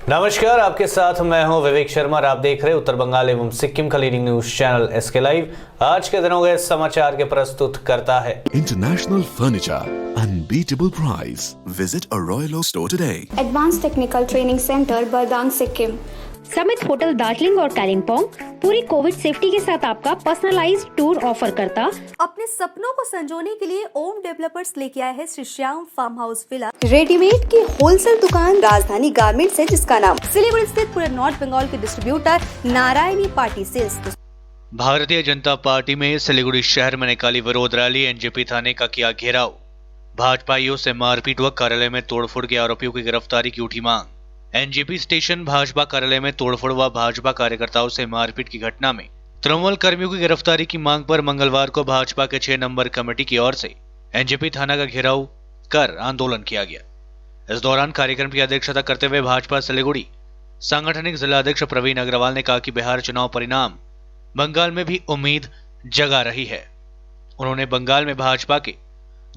नमस्कार, आपके साथ मैं हूं विवेक शर्मा और आप देख रहे हैं उत्तर बंगाल एवं सिक्किम का leading news channel SK live. आज के दिनों के समाचार के प्रस्तुत करता है International Furniture, unbeatable price. Visit a Royal Oak store today. Advance technical training centre Bardang Sikkim. Summit hotel Darjeeling और कालिम्पोंग पूरी कोविड सेफ्टी के साथ आपका पर्सनलाइज्ड टूर ऑफर करता। अपने सपनों को संजोने के लिए ओम डेवलपर्स लेके आए हैं Shri Shyam farm house villa, readymade की होलसेल दुकान राजधानी गारमेंट्स है, जिसका नाम सिलीगुड़ी स्थित पूरे नॉर्थ बंगाल के distributor Narayani party sales. Bharatiya Janata party में सिलीगुड़ी शहर में निकाली विरोध रैली, एनजेपी थाने का किया घेराव। भाजपाइयों से मारपीट व कार्यालय में तोड़फोड़ के आरोपियों की गिरफ्तारी की उठी मांग। एनजेपी स्टेशन भाजपा कार्यालय में तोड़फोड़ व भाजपा कार्यकर्ताओं से मारपीट की घटना में तृणमूल कर्मियों की गिरफ्तारी की मांग पर मंगलवार को भाजपा के 6 नंबर कमेटी की ओर से एनजेपी थाना का घेराव कर आंदोलन किया गया। इस दौरान कार्यक्रम की अध्यक्षता करते हुए भाजपा सिलीगुड़ी सांगठनिक जिलाध्यक्ष प्रवीण अग्रवाल ने कहा कि बिहार चुनाव परिणाम बंगाल में भी उम्मीद जगा रही है। उन्होंने बंगाल में भाजपा के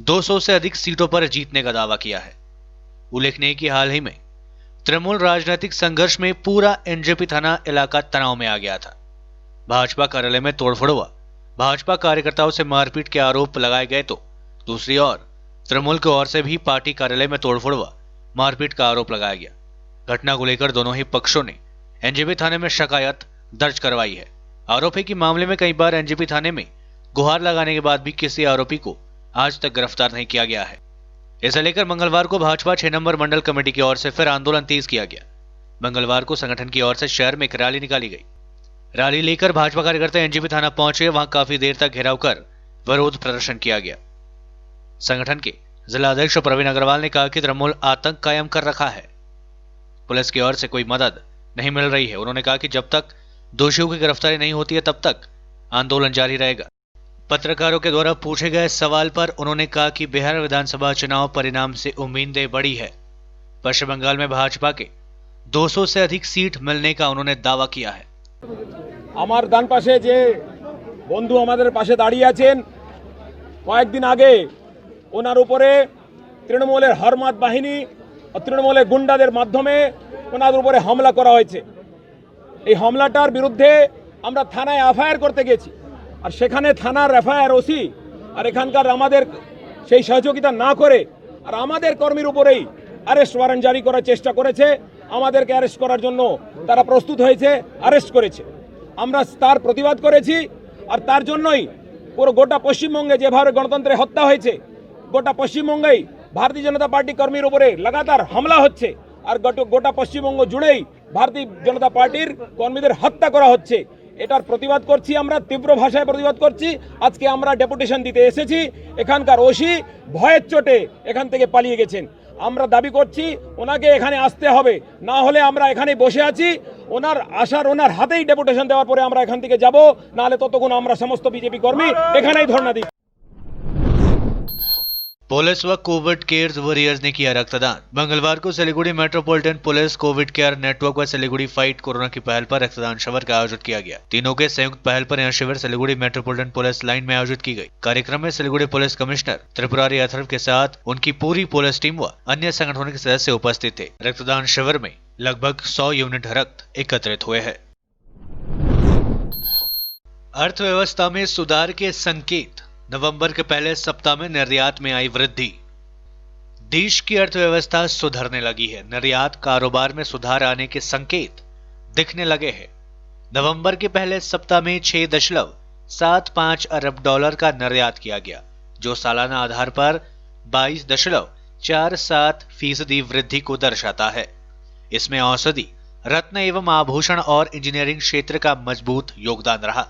200 से अधिक सीटों पर जीतने का दावा किया है। उल्लेखनीय कि हाल ही में तृणमूल राजनीतिक संघर्ष में पूरा एनजेपी थाना इलाका तनाव में आ गया था। भाजपा कार्यालय में तोड़फोड़ हुआ, भाजपा कार्यकर्ताओं से मारपीट के आरोप लगाए गए तो दूसरी ओर तृणमूल की ओर से भी पार्टी कार्यालय में तोड़फोड़ हुआ, मारपीट का आरोप लगाया गया। घटना को लेकर दोनों ही पक्षों ने एनजेपी थाने में शिकायत दर्ज करवाई है। आरोप है कि मामले में कई बार एनजेपी थाने में गुहार लगाने के बाद भी किसी आरोपी को आज तक गिरफ्तार नहीं किया गया है। इसे लेकर मंगलवार को भाजपा 6 नंबर मंडल कमेटी की ओर से फिर आंदोलन तेज किया गया। मंगलवार को संगठन की ओर से शहर में एक रैली निकाली गई। रैली लेकर भाजपा कार्यकर्ता एनजेपी थाना पहुंचे, वहां काफी देर तक घेराव कर विरोध प्रदर्शन किया गया। संगठन के जिलाध्यक्ष प्रवीण अग्रवाल ने कहा कि तृणमूल आतंक कायम कर रखा है, पुलिस की ओर से कोई मदद नहीं मिल रही है। उन्होंने कहा कि जब तक दोषियों की गिरफ्तारी नहीं होती है तब तक आंदोलन जारी रहेगा। पत्रकारों के द्वारा पूछे गए सवाल पर उन्होंने कहा कि बिहार विधानसभा चुनाव परिणाम से उम्मीदें बढ़ी है। पश्चिम बंगाल में भाजपा के 200 से अधिक सीट मिलने का उन्होंने दावा किया है। আমার ডান পাশে যে বন্ধু আমাদের পাশে দাঁড়িয়ে আছেন, কয়েকদিন আগে ওনার উপরে তৃণমূলের হরমাত বাহিনী ও তৃণমূলের গুন্ডাদের মাধ্যমে ওনার উপরে হামলা করা হয়েছে। এই হামলাটার বিরুদ্ধে আমরা থানায় এফআইআর করতে গেছি, আর সেখানে থানার এফআইআর ওসি আর এখানকার আমাদের সেই সহযোগিতা না করে আর আমাদের কর্মীর উপরেই অ্যারেস্ট ওয়ারেন্ট জারি করার চেষ্টা করেছে। আমাদেরকে অ্যারেস্ট করার জন্য তারা প্রস্তুত হয়েছে, অ্যারেস্ট করেছে। আমরা তার প্রতিবাদ করেছি, আর তার জন্যই পুরো গোটা পশ্চিমবঙ্গে যেভাবে গণতন্ত্রের হত্যা হয়েছে, গোটা পশ্চিমবঙ্গেই ভারতীয় জনতা পার্টি কর্মীর উপরে লাগাতার হামলা হচ্ছে, আর গোটা পশ্চিমবঙ্গ জুড়েই ভারতীয় জনতা পার্টির কর্মীদের হত্যা করা হচ্ছে। এটার প্রতিবাদ করছি, আমরা তীব্র ভাষায় প্রতিবাদ করছি। আজকে আমরা ডেপুটেশন দিতে এসেছি। এখানকার ওসি ভয়ের চোটে এখান থেকে পালিয়ে গেছেন। আমরা দাবি করছি ওনাকে এখানে আসতে হবে, না হলে আমরা এখানে বসে আছি। ওনার হাতেই ডেপুটেশন দেওয়ার পরে আমরা এখান থেকে যাব, না হলে ততক্ষণ আমরা সমস্ত বিজেপি কর্মী এখানেই ধর্ণা দিই। पुलिस व कोविड केयर वॉरियर्स ने किया रक्तदान। मंगलवार को Siliguri metropolitan police Covid care network व सिलीगुड़ी फाइट कोरोना की पहल पर रक्तदान शिविर का आयोजित किया गया। तीनों के संयुक्त पहल पर यह शिविर सिलीगुड़ी मेट्रोपॉलिटन पुलिस लाइन में आयोजित की गई। कार्यक्रम में सिलीगुड़ी पुलिस कमिश्नर त्रिपुरारी अथर्व के साथ उनकी पूरी पुलिस टीम व अन्य संगठनों के सदस्य उपस्थित थे। रक्तदान शिविर में लगभग 100 यूनिट रक्त एकत्रित हुए हैं। अर्थव्यवस्था में सुधार के संकेत। नवंबर के पहले सप्ताह में निर्यात में आई वृद्धि। देश की अर्थव्यवस्था सुधरने लगी है। निर्यात कारोबार में सुधार आने के संकेत दिखने लगे हैं। नवंबर के पहले सप्ताह में 6.75 अरब डॉलर का निर्यात किया गया, जो सालाना आधार पर 22.47% वृद्धि को दर्शाता है। इसमें औषधि, रत्न एवं आभूषण और इंजीनियरिंग क्षेत्र का मजबूत योगदान रहा।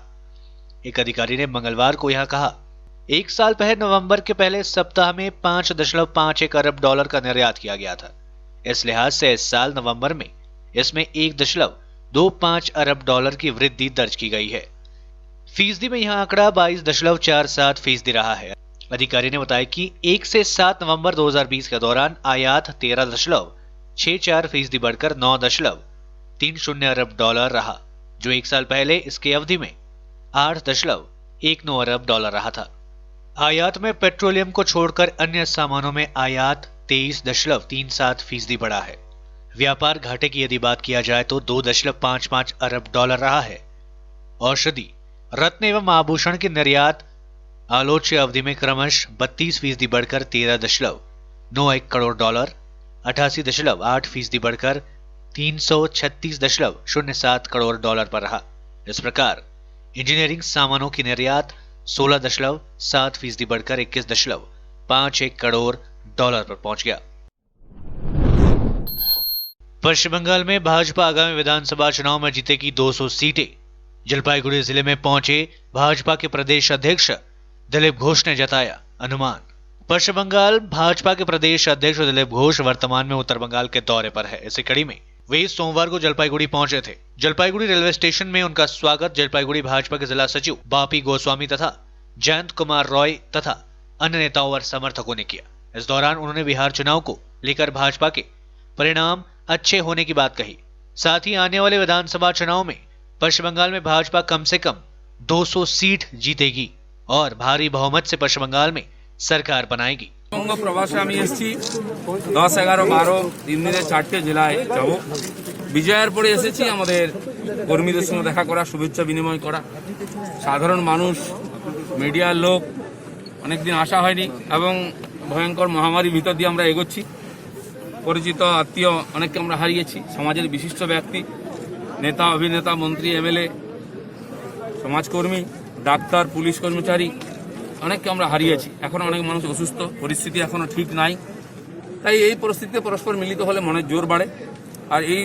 एक अधिकारी ने मंगलवार को यह कहा, एक साल पहले नवंबर के पहले सप्ताह में 5.51 अरब डॉलर का निर्यात किया गया था। इस लिहाज से इस साल नवंबर में इसमें 1.25 अरब डॉलर की वृद्धि दर्ज की गई है। फीसदी में यह आंकड़ा 22.47% रहा है। अधिकारी ने बताया कि 1 से 7 नवंबर 2020 के दौरान आयात 13.64% बढ़कर 9.30 अरब डॉलर रहा, जो एक साल पहले इसकी अवधि में 8.19 अरब डॉलर रहा था। आयात में पेट्रोलियम को छोड़कर अन्य सामानों में आयात 23.37% बढ़ा है। व्यापार घाटे की यदि बात किया जाए तो 2.55 अरब डॉलर रहा है। औषधि, रत्न एवं आभूषण के निर्यात आलोच्य अवधि में क्रमश 32% बढ़कर 13.91 करोड़ डॉलर, 88.8% बढ़कर 336.07 करोड़ डॉलर पर रहा। इस प्रकार इंजीनियरिंग सामानों की निर्यात 16.7% बढ़कर 21.51 करोड़ डॉलर पर पहुंच गया। पश्चिम बंगाल में भाजपा आगामी विधानसभा चुनाव में जीतेगी 200 सीटें। जलपाईगुड़ी जिले में पहुंचे भाजपा के प्रदेश अध्यक्ष दिलीप घोष ने जताया अनुमान। पश्चिम बंगाल भाजपा के प्रदेश अध्यक्ष दिलीप घोष वर्तमान में उत्तर बंगाल के दौरे पर है। इसी कड़ी में वे सोमवार को जलपाईगुड़ी पहुंचे थे। जलपाईगुड़ी रेलवे स्टेशन में उनका स्वागत जलपाईगुड़ी भाजपा के जिला सचिव बापी गोस्वामी तथा जयंत कुमार रॉय तथा अन्य नेताओं और समर्थकों ने किया। इस दौरान उन्होंने बिहार चुनाव को लेकर भाजपा के परिणाम अच्छे होने की बात कही। साथ ही आने वाले विधानसभा चुनाव में पश्चिम बंगाल में भाजपा कम से कम 200 सीट जीतेगी और भारी बहुमत से पश्चिम बंगाल में सरकार बनाएगी। বঙ্গ প্রবাসে আমি এসেছি 10, 11, 12 তিন দিনে 4টে জেলায় যাব। বিজয়ের পরে এসেছি আমাদের কর্মীদের সঙ্গে দেখা করা, শুভেচ্ছা বিনিময় করা। সাধারণ মানুষ, মিডিয়ার লোক, অনেকদিন আসা হয়নি এবং ভয়ঙ্কর মহামারীর ভিতর দিয়ে আমরা এগোচ্ছি। পরিচিত আত্মীয় অনেককে আমরা হারিয়েছি। সমাজের বিশিষ্ট ব্যক্তি, নেতা, অভিনেতা, মন্ত্রী, এমএলএ, সমাজকর্মী, ডাক্তার, পুলিশ কর্মচারী অনেককে আমরা হারিয়েছি। এখন অনেক মানুষ অসুস্থ, পরিস্থিতি এখনো ঠিক নাই। তাই এই পরিস্থিতিতে পরস্পর মিলিত হলে মনের জোর বাড়ে। আর এই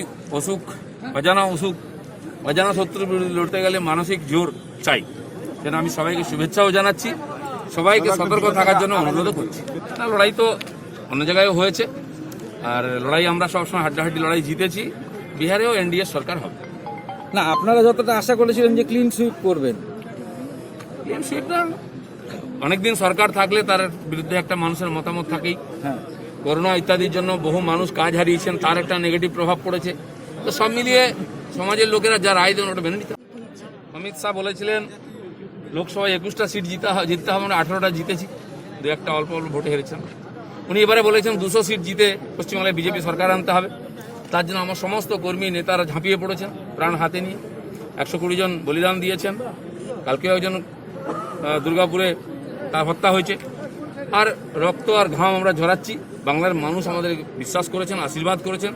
অজানা শত্রুর বিরুদ্ধে লড়তে গেলে মানসিক জোর চাই। যেন আমি সবাইকে শুভেচ্ছাও জানাচ্ছি, সবাইকে সতর্ক থাকার জন্য অনুরোধ করছি। লড়াই তো অন্য জায়গায় হয়েছে, আর লড়াই আমরা সবসময় হাড্ডাহাড্ডি লড়াই জিতেছি। বিহারেও এনডিএ সরকার হবে। না, আপনারা যতটা আশা করেছিলেন যে ক্লিন সুইপ করবেন, ক্লিন সুইপটা অনেকদিন সরকার থাকলে তার বিরুদ্ধে একটা মানুষের মতামত থাকেই। করোনা ইত্যাদির জন্য বহু মানুষ কাজ হারিয়েছেন, তার একটা নেগেটিভ প্রভাব পড়েছে। তো সব মিলিয়ে সমাজের লোকেরা যা রায় দেন ওটা মেনে নিতে। অমিত শাহ বলেছিলেন লোকসভায় 21টা সিট জিততে হবে, আমরা 18টা জিতেছি, 2-1টা অল্প অল্প ভোটে হেরেছিলাম। উনি এবারে বলেছেন 200 সিট জিতে পশ্চিমবাংলায় বিজেপি সরকার আনতে হবে। তার জন্য আমার সমস্ত কর্মী নেতারা ঝাঁপিয়ে পড়েছেন প্রাণ হাতে নিয়ে। 120 জন বলিদান দিয়েছেন। কালকেও একজন দুর্গাপুরে তার হত্যা হয়েছে। আর রক্ত আর ঘাম আমরা ঝরাচ্ছি। বাংলার মানুষ আমাদের বিশ্বাস করেছেন, আশীর্বাদ করেছেন।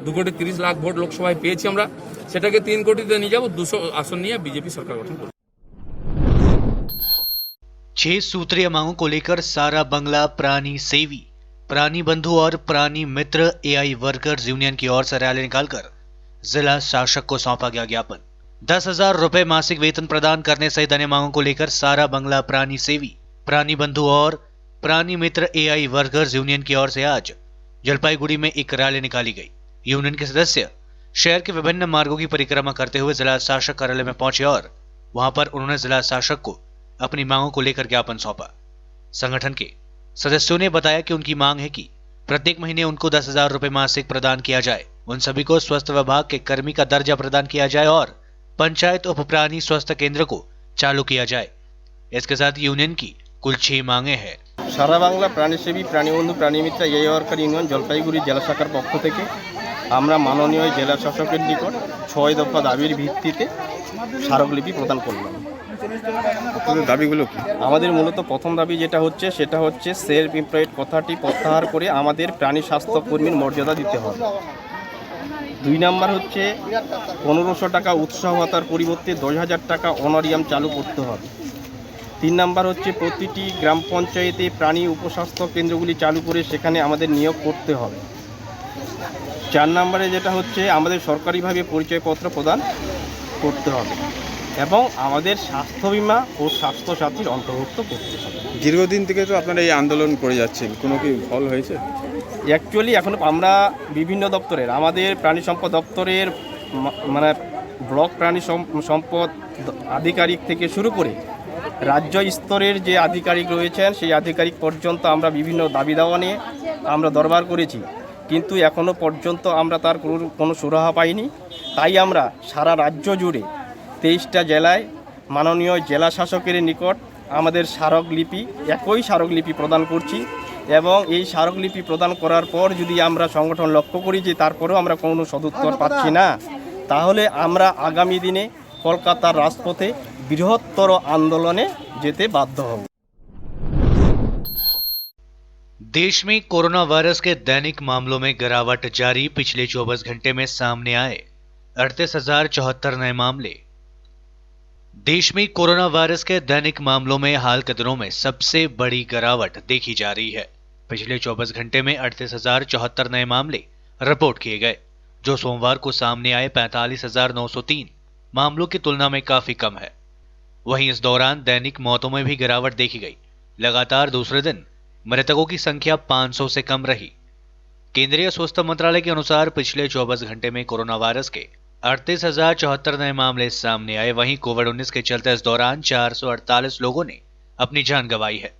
2,30,00,000 ভোট লোকসভায় পেয়েছি আমরা, সেটাকে 3 কোটিতে নিয়ে যাব। 200 আসন নিয়ে বিজেপি সরকার গঠন করবে। 6 सूत्रीय मांगों को लेकर सारा बंगला प्राणी सेवी, प्राणी बंधु और प्राणी मित्र एआई वर्कर्स यूनियन की ओर से रैली निकालकर जिला शासक को सौंपा गया ज्ञापन। 10,000 रुपए मासिक वेतन प्रदान करने सहित अन्य मांगों को लेकर सारा बंगला प्राणी सेवी, प्राणी बंधु और प्राणी मित्र एआई वर्कर्स यूनियन की ओर से आज जलपाईगुड़ी में एक रैली निकाली गई। यूनियन के सदस्य शहर के विभिन्न मार्गों की परिक्रमा करते हुए जिला शासक कार्यालय में पहुंचे और वहां पर उन्होंने जिला शासक को अपनी मांगों को लेकर ज्ञापन सौंपा। संगठन के सदस्यों ने बताया कि उनकी मांग है कि प्रत्येक महीने उनको 10,000 रुपए मासिक प्रदान किया जाए। उन सभी को स्वास्थ्य विभाग के कर्मी का दर्जा प्रदान किया जाए और पंचायत उप प्राणी स्वास्थ्य केंद्र को चालू किया जाए। इसके साथ यूनियन की कुल 6 मांगे हैं। সারা বাংলা প্রাণীসেবী, প্রাণীবন্ধু, প্রাণীমিত্র এই ওয়ার্কার ইউনিয়ন জলপাইগুড়ি জেলা শাখার পক্ষ থেকে আমরা মাননীয় জেলা শাসকের নিকট 6 দফা দাবির ভিত্তিতে স্মারকলিপি প্রদান করলাম। আপনাদের দাবিগুলো কি? আমাদের মূলত প্রথম দাবি যেটা হচ্ছে সেটা হচ্ছে সেলফ এমপ্লয়েড কথাটি প্রত্যাহার করে আমাদের প্রাণী স্বাস্থ্য কর্মীর মর্যাদা দিতে হবে। 2 নাম্বার হচ্ছে 1500 টাকা উৎসাহ ভাতার পরিবর্তে 10,000 টাকা অনারিয়াম চালু করতে হবে। 3 নাম্বার হচ্ছে প্রতিটি গ্রাম পঞ্চায়েতে প্রাণী উপস্বাস্থ্য কেন্দ্রগুলি চালু করে সেখানে আমাদের নিয়োগ করতে হবে। 4 নম্বরে যেটা হচ্ছে আমাদের সরকারিভাবে পরিচয়পত্র প্রদান করতে হবে এবং আমাদের স্বাস্থ্য বিমা ও স্বাস্থ্য সাথীর অন্তর্ভুক্ত করতে হবে। দীর্ঘদিন থেকে তো আপনারা এই আন্দোলন করে যাচ্ছেন, কোনো কি ফল হয়েছে? অ্যাকচুয়ালি এখন আমরা বিভিন্ন দপ্তরের, আমাদের প্রাণী সম্পদ দপ্তরের মানে ব্লক প্রাণী সম্পদ আধিকারিক থেকে শুরু করে রাজ্য স্তরের যে আধিকারিক রয়েছেন সেই আধিকারিক পর্যন্ত আমরা বিভিন্ন দাবি দাওয়া নিয়ে আমরা দরবার করেছি, কিন্তু এখনও পর্যন্ত আমরা তার কোনো সুরাহা পাইনি। তাই আমরা সারা রাজ্য জুড়ে 23টা জেলায় মাননীয় জেলা শাসকের নিকট আমাদের স্মারকলিপি, একই স্মারকলিপি প্রদান করছি এবং এই স্মারকলিপি প্রদান করার পর যদি আমরা সংগঠন লক্ষ্য করি যে তারপরেও আমরা কোনো সদুত্তর পাচ্ছি না, তাহলে আমরা আগামী দিনে কলকাতার রাজপথে বৃহত্তর আন্দোলনে যেতে বাধ্য হব। देश में कोरोना वायरस के दैनिक मामलों में गिरावट जारी। पिछले 24 घंटे में सामने आए 38,074 नए मामले। देश में कोरोना वायरस के दैनिक मामलों में हाल के दिनों में सबसे बड़ी गिरावट देखी जा रही है। पिछले 24 घंटे में 38,074 नए मामले रिपोर्ट किए गए, जो सोमवार को सामने आए 45,903 मामलों की तुलना में काफी कम है। वहीं इस दौरान दैनिक मौतों में भी गिरावट देखी गई। लगातार दूसरे दिन मृतकों की संख्या 500 से कम रही। केंद्रीय स्वास्थ्य मंत्रालय के अनुसार पिछले 24 घंटे में कोरोना वायरस के 38,074 नए मामले सामने आए। वहीं कोविड-19 के चलते इस दौरान 448 लोगों ने अपनी जान गंवाई है।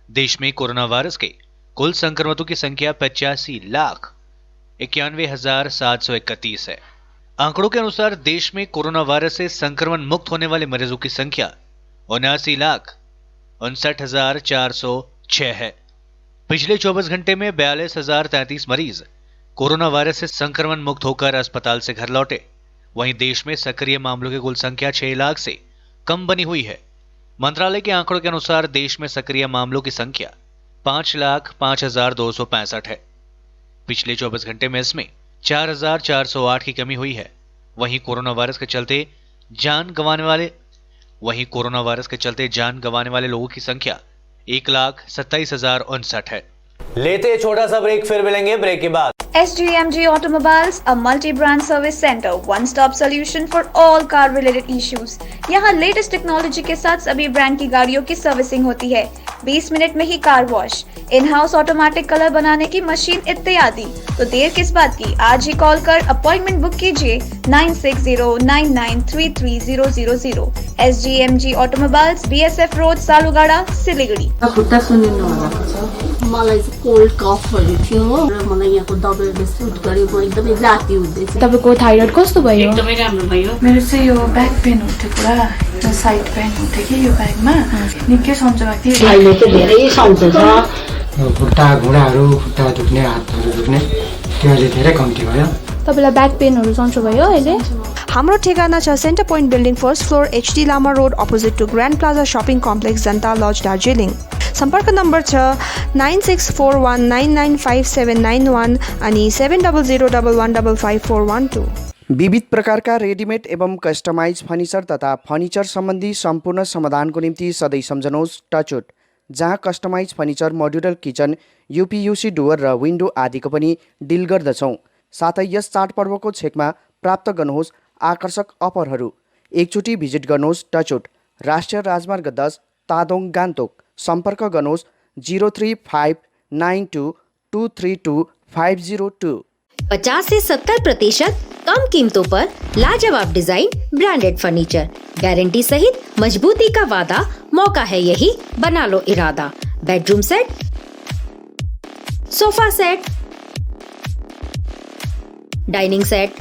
देश में कोरोना वायरस के कुल संक्रमितों की संख्या 85,91,731 है। आंकड़ों के अनुसार देश में कोरोना वायरस से संक्रमण मुक्त होने वाले मरीजों की संख्या 79,59,406 है। पिछले 24 घंटे में 42,033 मरीज कोरोना वायरस से संक्रमण मुक्त होकर अस्पताल से घर लौटे। वहीं देश में सक्रिय मामलों की कुल संख्या 6 लाख से कम बनी हुई है। मंत्रालय के आंकड़ों के अनुसार देश में सक्रिय मामलों की संख्या 5,05,265 है। पिछले 24 घंटे में इसमें 4,408 की कमी हुई है। वहीं कोरोना वायरस के चलते जान गंवाने वाले लोगों की संख्या 1,27,059 है। लेते हैं छोटा सा ब्रेक, फिर मिलेंगे ब्रेक के बाद। SGMG Automobiles, a multi-brand service center, one-stop solution for all car-related issues. यहाँ लेटेस्ट टेक्नोलॉजी के साथ सभी ब्रांड की गाड़ियों की सर्विसिंग होती है। 20 मिनट में ही car wash, in house automatic colour बनाने की मशीन इत्यादि। तो देर किस बात की, आज ही कॉल कर अपॉइंटमेंट बुक कीजिए 9609933000। SGMG Automobiles, BSF road, Salugara, Siliguri. मलाई चाहिँ कोल्ड कफहरू थियो र मलाई यहाँको दबाईले सुट गर्यो, म एकदमै जाती हुँदैछ। तपाईको थाइरोइड कस्तो भयो? एकदमै राम्रो भयो। मेरो चाहिँ यो ब्याक पेन हुन्थ्यो पुरा, यो साइड पेन हुन्थ्यो कि यो ब्याकमा निकै सन्चो भएको थियो। अहिले चाहिँ धेरै सन्चो छ। खुट्टा घुँडाहरू, खुट्टा दुख्ने, हातहरू दुख्ने त्यो अहिले धेरै कम्ती भयो। तपाईलाई ब्याक पेनहरू सन्चो भयो अहिले? हाम्रो ठेगाना छ centre point building, first floor, HD Lama road, opposite to grand plaza shopping complex, Janata lodge, Darjeeling. सम्पर्क नम्बर छ 9641995791 अनि 7001155412। विविध प्रकारका रेडिमेड एवं कस्टमाइज फर्निचर तथा फर्निचर सम्बन्धी सम्पूर्ण समाधानको निम्ति सधैँ सम्झनुहोस् टचवुड, जहाँ customise furniture, modular kitchen, UPVC door र विन्डो आदिको पनि डिल गर्दछौँ। साथै यस चाडपर्वको छेकमा प्राप्त गर्नुहोस् आकर्षक अफरहरू। एकचोटि भिजिट गर्नुहोस् टचवुड, राष्ट्रिय राजमार्ग 10, तादोङ, गान्तोक। सम्पर्क गर्नुहोस् 035922322502। 50 से 70% कम कीमतों पर लाजवाब डिजाइन, ब्रांडेड फर्नीचर, गारंटी सहित मजबूती का वादा। मौका है यही, बना लो इरादा। Bedroom set, sofa set, dining set,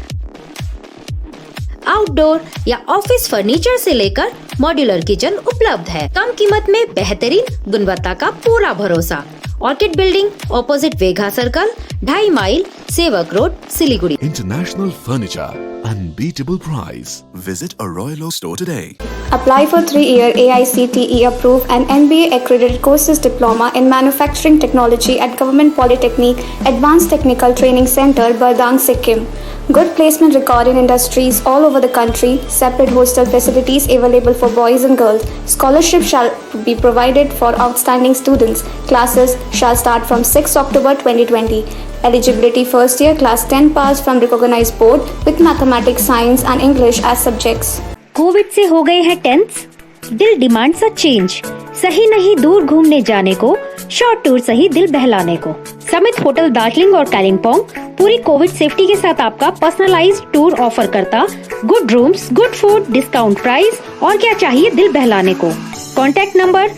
outdoor या ऑफिस फर्नीचर से लेकर मॉड्यूलर किचन उपलब्ध है। कम कीमत में बेहतरीन गुणवत्ता का पूरा भरोसा। Orchid Building, opposite Vega Circle, 2.5 mile, Sevoke road, Siliguri. International Furniture, unbeatable price. Visit a Royal Oak store today. Apply for 3-year AICTE approved and NBA accredited courses diploma in manufacturing technology at Government Polytechnic Advanced Technical Training Center, Bardang, Sikkim. Good placement record in industries all over the country. Separate hostel facilities available for boys and girls. Scholarship shall be provided for outstanding students. Classes shall start from 6 October 2020. Eligibility first year class 10 pass from recognized board with mathematics, science and English as subjects. Covid से हो गए हैं tense, दिल demand सा change. सही नहीं दूर घूमने जाने को, शॉर्ट टूर सही दिल बहलाने को। समिट होटल दार्जिलिंग और कालिम्पोंग पूरी कोविड सेफ्टी के साथ आपका पर्सनलाइज्ड टूर ऑफर करता। Good rooms, good food, discount price और क्या चाहिए दिल बहलाने को। Contact number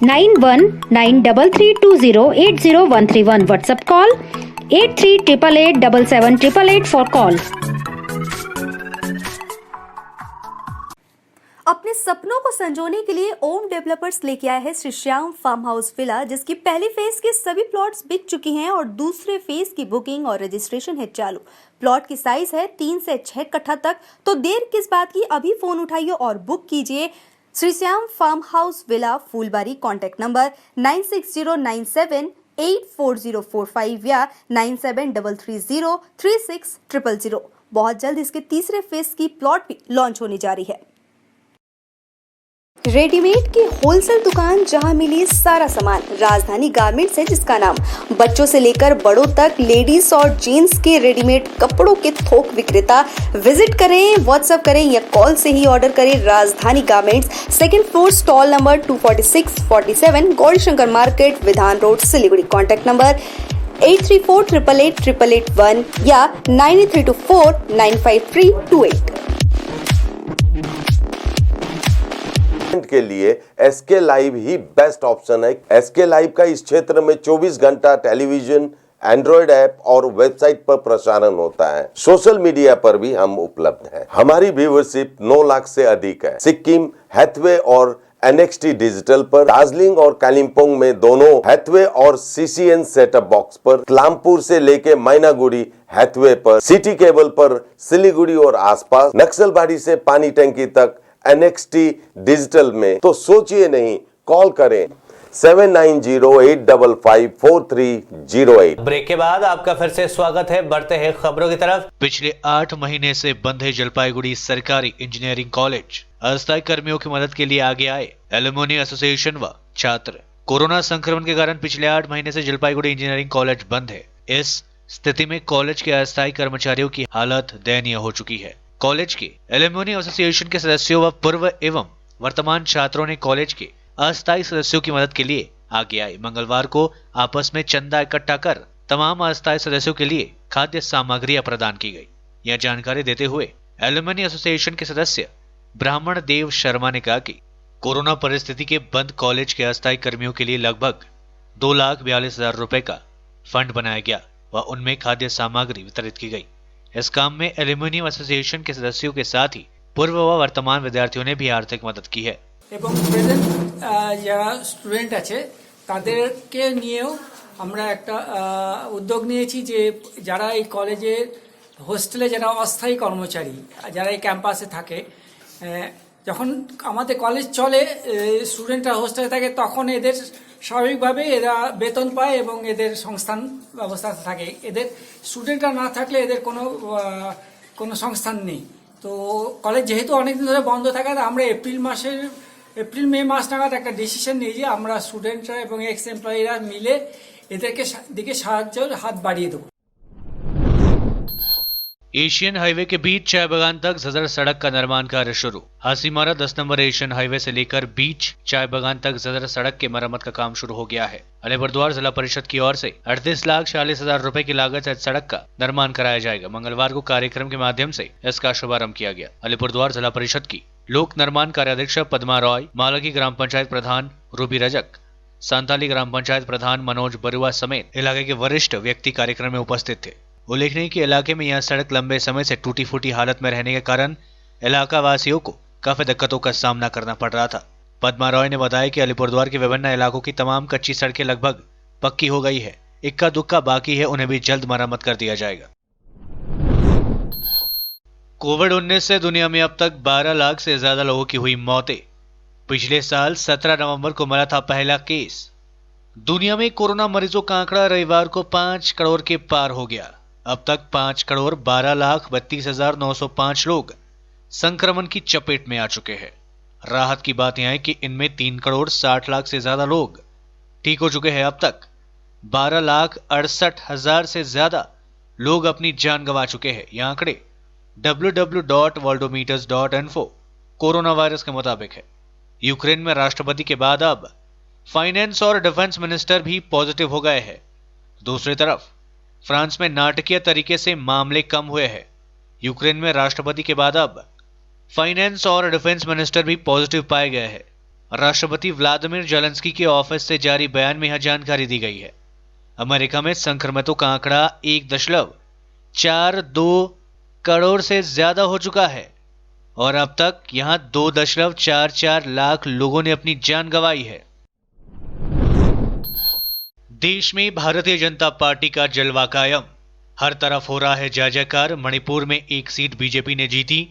919332080131। WhatsApp call 8388877888 for call. अपने अपने सपनों को संजोने के लिए ओम डेवलपर्स लेके आया है Shri Shyam farm house villa, जिसकी पहली फेज के सभी प्लॉट्स बिक चुकी हैं और दूसरे फेज की बुकिंग और रजिस्ट्रेशन है चालू। प्लॉट की साइज है 3 से 6 कट्ठा तक, तो देर किस बात की, अभी फोन उठाइए और बुक कीजिए। Shri Shyam farm house villa, Phulbari. Contact number 9609784045 या 9733036000। बहुत जल्द इसके तीसरे फेज की प्लॉट भी लॉन्च होने जा रही है। रेडीमेड की होलसेल दुकान जहां मिली सारा सामान, राजधानी गारमेंट्स है जिसका नाम। बच्चों से लेकर बड़ों तक लेडीज और जेंट्स के रेडीमेड कपड़ों के थोक विक्रेता। विजिट करें, व्हाट्सएप करें या कॉल से ही ऑर्डर करें। राजधानी garments, 2nd floor, stall number 246-47, Gaurishankar market, विधान रोड, सिलीगुड़ी। कॉन्टैक्ट नंबर 8348888881 या 9324955328। के लिए एसके लाइव ही बेस्ट ऑप्शन है। एसके लाइव का इस क्षेत्र में 24 घंटा टेलीविजन, एंड्रॉइड ऐप और वेबसाइट पर प्रसारण होता है। सोशल मीडिया पर भी हम उपलब्ध हैं। हमारी व्यूवरशिप 9 लाख से अधिक है। सिक्किम, हैथवे और NXT डिजिटल पर, दार्जिलिंग और कालिम्पोंग में दोनों हैथवे और CCN सेटअप बॉक्स पर, क्लामपुर से लेके मैनागुड़ी हैथवे पर, सिटी केबल पर, सिलीगुड़ी और आसपास, नक्सलबाड़ी से पानी टंकी तक NXT डिजिटल में। तो सोचिए नहीं, कॉल करें 7908554308। ब्रेक के बाद आपका फिर से स्वागत है। बढ़ते हैं खबरों की तरफ। पिछले 8 महीने से बंद है जलपाईगुड़ी सरकारी इंजीनियरिंग कॉलेज। अस्थायी कर्मियों की मदद के लिए आगे आए एलुमनी एसोसिएशन व छात्र। कोरोना संक्रमण के कारण पिछले 8 महीने से जलपाईगुड़ी इंजीनियरिंग कॉलेज बंद है। इस स्थिति में कॉलेज के अस्थायी कर्मचारियों की हालत दयनीय हो चुकी है। कॉलेज के एलुमनी एसोसिएशन के सदस्यों व पूर्व एवं वर्तमान छात्रों ने कॉलेज के अस्थायी सदस्यों की मदद के लिए आगे आए। मंगलवार को आपस में चंदा इकट्ठा कर तमाम अस्थायी सदस्यों के लिए खाद्य सामग्रियां प्रदान की गई। यह जानकारी देते हुए एलुमनी एसोसिएशन के सदस्य ब्राह्मण देव शर्मा ने कहा कि कोरोना परिस्थिति के बंद कॉलेज के अस्थायी कर्मियों के लिए लगभग 2,42,000 रुपए का फंड बनाया गया व उनमें खाद्य सामग्री वितरित की गई। इस काम में एल्यूमिनियम एसोसिएशन के सदस्यों के साथ ही पूर्व व वर्तमान विद्यार्थियों ने भी आर्थिक मदद की है। এবং প্রেজেন্ট যারা স্টুডেন্ট আছে তাদেরকে নিয়েও আমরা একটা উদ্যোগ নিয়েছি যে যারা এই কলেজে হোস্টেলে যারা অস্থায়ী কর্মচারী যারা এই ক্যাম্পাসে থাকে, যখন আমাদের কলেজ চলে স্টুডেন্টরা হোস্টেলে থাকে তখন এদের স্বাভাবিকভাবে এরা বেতন পায় এবং এদের সংস্থান ব্যবস্থা থাকে। এদের স্টুডেন্টরা না থাকলে এদের কোনো সংস্থান নেই। তো কলেজ যেহেতু অনেকদিন ধরে বন্ধ থাকায় আমরা এপ্রিল মে মাস নাগাদ একটা ডিসিশন নিই যে আমরা স্টুডেন্টরা এবং এক্স এমপ্লয়িরা মিলে এদেরকে দিকে সাহায্যের হাত বাড়িয়ে দেবো। एशियन हाईवे के बीच चाय बागान तक जजर सड़क का निर्माण कार्य शुरू। हासीमारा 10 नंबर एशियन हाईवे से लेकर बीच चाय बागान तक जजर सड़क के मरम्मत का काम शुरू हो गया है। अलीपुरद्वार जिला परिषद की ओर से 38,40,000 रुपए की लागत से सड़क का निर्माण कराया जाएगा। मंगलवार को कार्यक्रम के माध्यम से इसका शुभारंभ किया गया। अलीपुरद्वार जिला परिषद की लोक निर्माण कार्याध्यक्ष पद्मा रॉय, मालगी ग्राम पंचायत प्रधान रूबी रजक, सांताली ग्राम पंचायत प्रधान मनोज बरुआ समेत इलाके के वरिष्ठ व्यक्ति कार्यक्रम में उपस्थित थे। उल्लेखनीय कि इलाके में यह सड़क लंबे समय से टूटी फूटी हालत में रहने के कारण इलाका वासियों को काफी दिक्कतों का सामना करना पड़ रहा था। पद्मा रॉय ने बताया कि अलीपुरद्वार के विभिन्न इलाकों की तमाम कच्ची सड़कें लगभग पक्की हो गई है, इक्का दुक्का बाकी है, उन्हें भी जल्द मरम्मत कर दिया जाएगा। कोविड-19 से दुनिया में अब तक 12 लाख से ज्यादा लोगों की हुई मौतें। पिछले साल 17 नवंबर को मिला था पहला केस। दुनिया में कोरोना मरीजों का आंकड़ा रविवार को 5 करोड़ के पार हो गया। अब तक 5,12,32,905 लोग संक्रमण की चपेट में आ चुके हैं। राहत की बात यह है कि इनमें 3,60,00,000 से ज्यादा लोग ठीक हो चुके हैं। अब तक 12,68,000 से ज्यादा लोग अपनी जान गंवा चुके हैं। ये आंकड़े www.worldometers.info कोरोना वायरस के मुताबिक है। यूक्रेन में राष्ट्रपति के बाद अब फाइनेंस और डिफेंस मिनिस्टर भी पॉजिटिव हो गए हैं। दूसरी तरफ फ्रांस में नाटकीय तरीके से मामले कम हुए हैं। यूक्रेन में राष्ट्रपति के बाद अब फाइनेंस और डिफेंस मिनिस्टर भी पॉजिटिव पाए गए हैं। राष्ट्रपति व्लादिमीर जेलेंस्की के ऑफिस से जारी बयान में यह जानकारी दी गई है। अमेरिका में संक्रमितों का आंकड़ा 1.42 करोड़ से ज्यादा हो चुका है और अब तक यहां 2.44 लाख लोगों ने अपनी जान गंवाई है। देश में भारतीय जनता पार्टी का जलवा कायम, हर तरफ हो रहा है जय जयकार। मणिपुर में एक सीट बीजेपी ने जीती,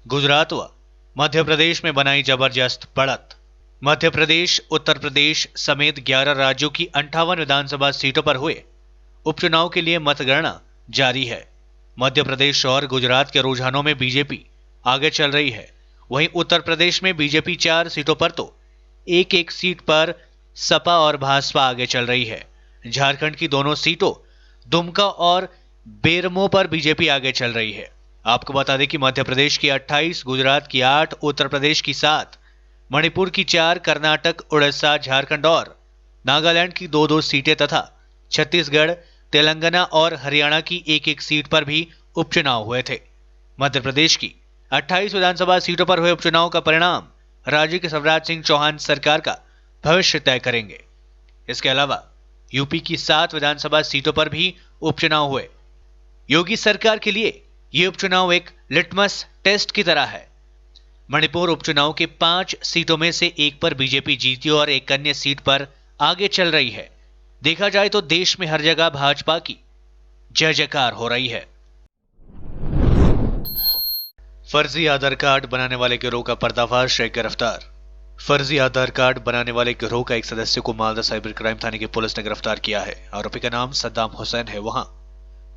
गुजरात व मध्य प्रदेश में बनाई जबरदस्त बढ़त। मध्य प्रदेश, उत्तर प्रदेश समेत 11 राज्यों की 58 विधानसभा सीटों पर हुए उपचुनाव के लिए मतगणना जारी है। मध्य प्रदेश और गुजरात के रुझानों में बीजेपी आगे चल रही है। वहीं उत्तर प्रदेश में बीजेपी 4 सीटों पर तो एक सीट पर सपा और भाजपा आगे चल रही है। झारखंड की दोनों सीटों दुमका और बेरमो पर बीजेपी आगे चल रही है। आपको बता दें कि मध्य प्रदेश की 28, गुजरात की 8, उत्तर प्रदेश की 7, मणिपुर की 4, कर्नाटक, उड़ीसा, झारखंड और नागालैंड की 2 सीटें तथा छत्तीसगढ़, तेलंगाना और हरियाणा की 1 सीट पर भी उपचुनाव हुए थे। मध्य प्रदेश की 28 विधानसभा सीटों पर हुए उपचुनाव का परिणाम राज्य के शिवराज सिंह चौहान सरकार का भविष्य तय करेंगे। इसके अलावा यूपी की 7 विधानसभा सीटों पर भी उपचुनाव हुए। योगी सरकार के लिए ये उपचुनाव एक लिटमस टेस्ट की तरह है। मणिपुर उपचुनाव के 5 सीटों में से 1 पर बीजेपी जीती और एक अन्य सीट पर आगे चल रही है। देखा जाए तो देश में हर जगह भाजपा की जय जयकार हो रही है। फर्जी आधार कार्ड बनाने वाले गिरोह का पर्दाफाश, एक गिरफ्तार। फर्जी आधार कार्ड बनाने वाले गिरोह का एक सदस्य को मालदा साइबर क्राइम थाने की पुलिस ने गिरफ्तार किया है। आरोपी का नाम सद्दाम हुसैन है। वहां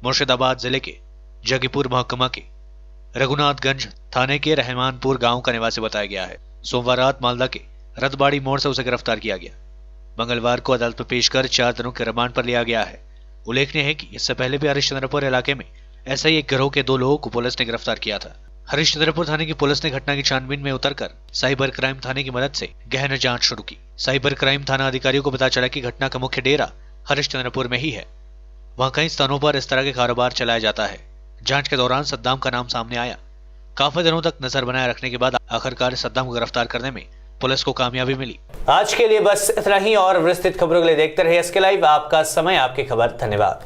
मुर्शिदाबाद जिले के जगीपुर महकमा के रघुनाथगंज थाने के रहमानपुर गांव का निवासी बताया गया है। सोमवार रात मालदा के रतबाड़ी मोड़ से उसे गिरफ्तार किया गया। मंगलवार को अदालत में पेश कर 4 दिनों के रिमांड पर लिया गया है। उल्लेखनीय है कि इससे पहले भी हरिश्चंद्रपुर इलाके में ऐसा ही एक गिरोह के 2 लोगों को पुलिस ने गिरफ्तार किया था। हरिश्चंद्रपुर थाने की पुलिस ने घटना की छानबीन में उतरकर साइबर क्राइम थाने की मदद से गहन जांच शुरू की। साइबर क्राइम थाना अधिकारियों को पता चला कि घटना का मुख्य डेरा हरिश्चंद्रपुर में ही है। वहां कई स्थानों पर इस तरह के कारोबार चलाया जाता है। जांच के दौरान सद्दाम का नाम सामने आया। काफी दिनों तक नजर बनाए रखने के बाद आखिरकार सद्दाम को गिरफ्तार करने में पुलिस को कामयाबी मिली। आज के लिए बस इतना ही और विस्तृत खबरों के लिए देखते रहिए SK लाइव। आपका समय, आपकी खबर। धन्यवाद।